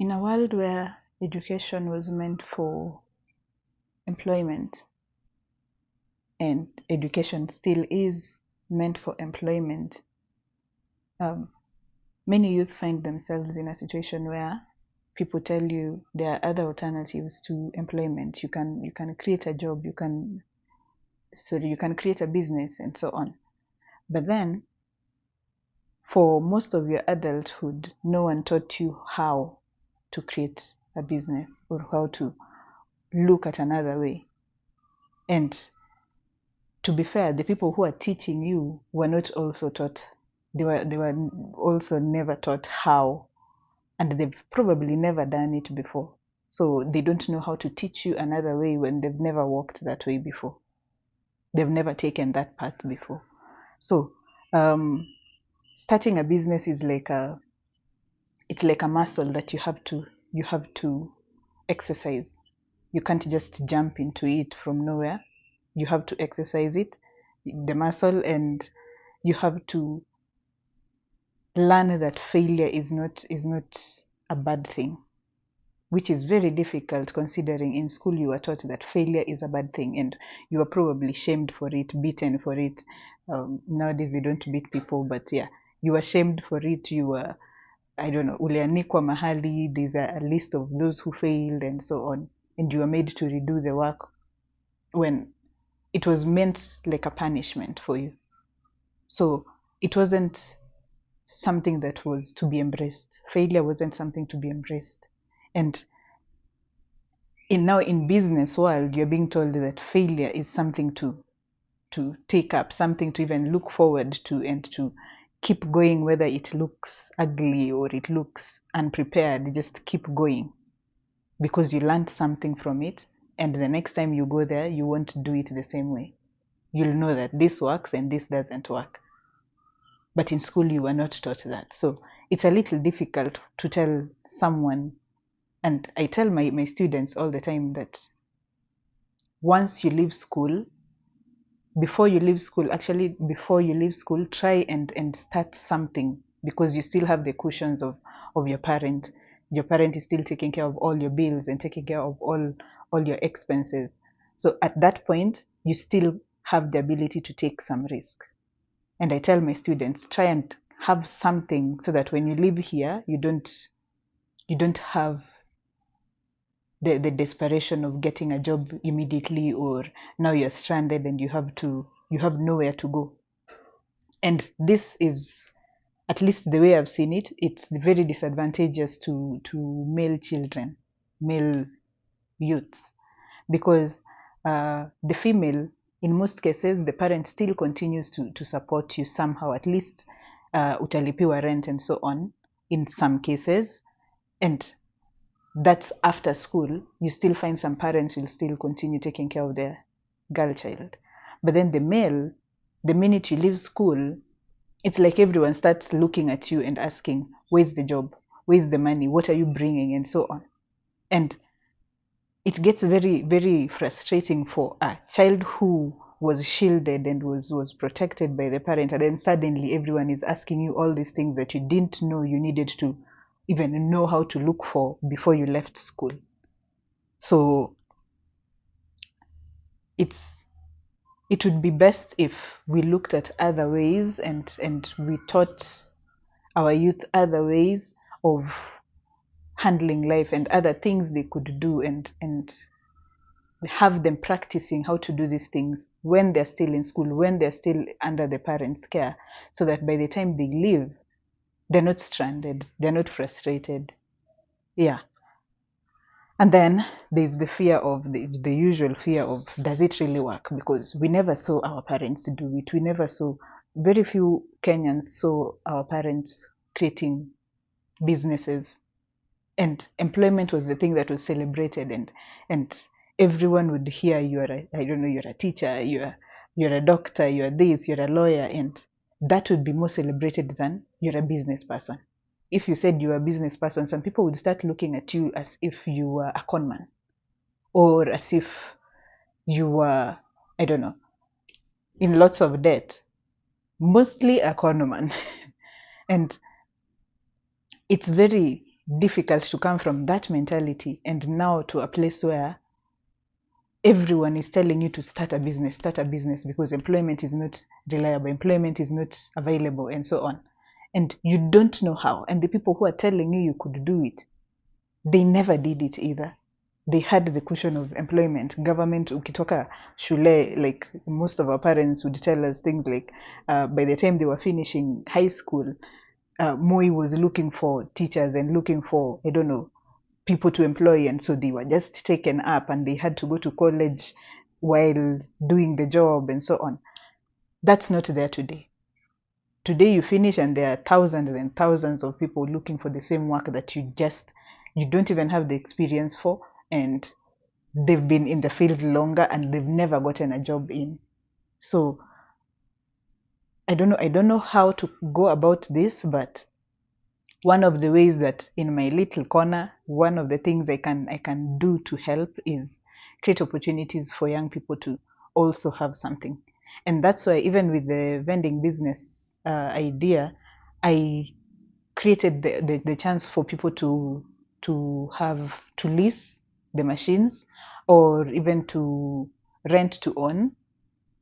In a world where education was meant for employment, and education still is meant for employment, um, many youth find themselves in a situation where people tell you there are other alternatives to employment. You can create a job, you can create a business and so on. But then for most of your adulthood, no one taught you how to create a business or how to look at another way. And to be fair, the people who are teaching you were not also taught. They were also never taught how, and they've probably never done it before. So they don't know how to teach you another way when they've never walked that way before. They've never taken that path before. So starting a business is it's like a muscle that you have to exercise. You can't just jump into it from nowhere. You have to exercise it, the muscle, and you have to learn that failure is not a bad thing, which is very difficult considering in school you were taught that failure is a bad thing and you are probably shamed for it, beaten for it. Nowadays they don't beat people, but yeah, you were shamed for it. You were, I don't know, ulianikwa mahali, there's a list of those who failed and so on, and you were made to redo the work when it was meant like a punishment for you. So it wasn't something that was to be embraced. Failure wasn't something to be embraced. And now in business world, you're being told that failure is something to take up, something to even look forward to, and to keep going, whether it looks ugly or it looks unprepared. Just keep going because you learned something from it, and the next time you go there, you won't do it the same way. You'll know that this works and this doesn't work. But in school, you were not taught that. So it's a little difficult to tell someone. And I tell my students all the time that once you leave school, before you leave school, try and start something, because you still have the cushions of your parent. Your parent is still taking care of all your bills and taking care of all your expenses. So at that point, you still have the ability to take some risks. And I tell my students, try and have something so that when you leave here, you don't have the desperation of getting a job immediately, or now you're stranded and you have nowhere to go. And this is, at least the way I've seen it, it's very disadvantageous to male children, male youths, because the female, in most cases, the parent still continues to support you somehow, at least utalipiwa rent and so on in some cases. And that's after school. You still find some parents will still continue taking care of their girl child. But then the male, the minute you leave school, it's like everyone starts looking at you and asking, where's the job? Where's the money? What are you bringing? And so on. And it gets very, very frustrating for a child who was shielded and was protected by the parent, and then suddenly everyone is asking you all these things that you didn't know you needed to even know how to look for before you left school. So it would be best if we looked at other ways, and we taught our youth other ways of handling life and other things they could do, and have them practicing how to do these things when they're still in school, when they're still under the parents' care, so that by the time they leave, they're not stranded, they're not frustrated. Yeah. And then there's the fear of the usual fear of, does it really work? Because we never saw our parents do it. We never saw, very few Kenyans saw our parents creating businesses, and employment was the thing that was celebrated, and everyone would hear I don't know, you're a teacher, you're a doctor, you're this, you're a lawyer, and that would be more celebrated than you're a business person. If you said you were a business person, some people would start looking at you as if you were a con man, or as if you were, I don't know, in lots of debt, mostly a con man. And it's very, difficult to come from that mentality and now to a place where everyone is telling you to start a business because employment is not reliable, employment is not available, and so on. And you don't know how. And the people who are telling you could do it, they never did it either. They had the cushion of employment. Government, ukitoka shule, like most of our parents would tell us things like, by the time they were finishing high school, Moi was looking for teachers and looking for, I don't know, people to employ, and so they were just taken up and they had to go to college while doing the job and so on. That's not there today. Today you finish and there are thousands and thousands of people looking for the same work that you don't even have the experience for, and they've been in the field longer and they've never gotten a job in. So I don't know how to go about this, but one of the ways that in my little corner, one of the things I can do to help is create opportunities for young people to also have something. And that's why even with the vending business idea, I created the chance for people to have to lease the machines, or even to rent to own.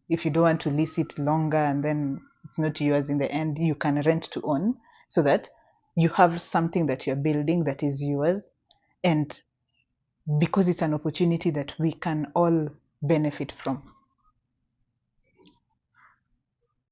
If you don't want to lease it longer and then it's not yours in the end, you can rent to own, so that you have something that you're building that is yours. And because it's an opportunity that we can all benefit from.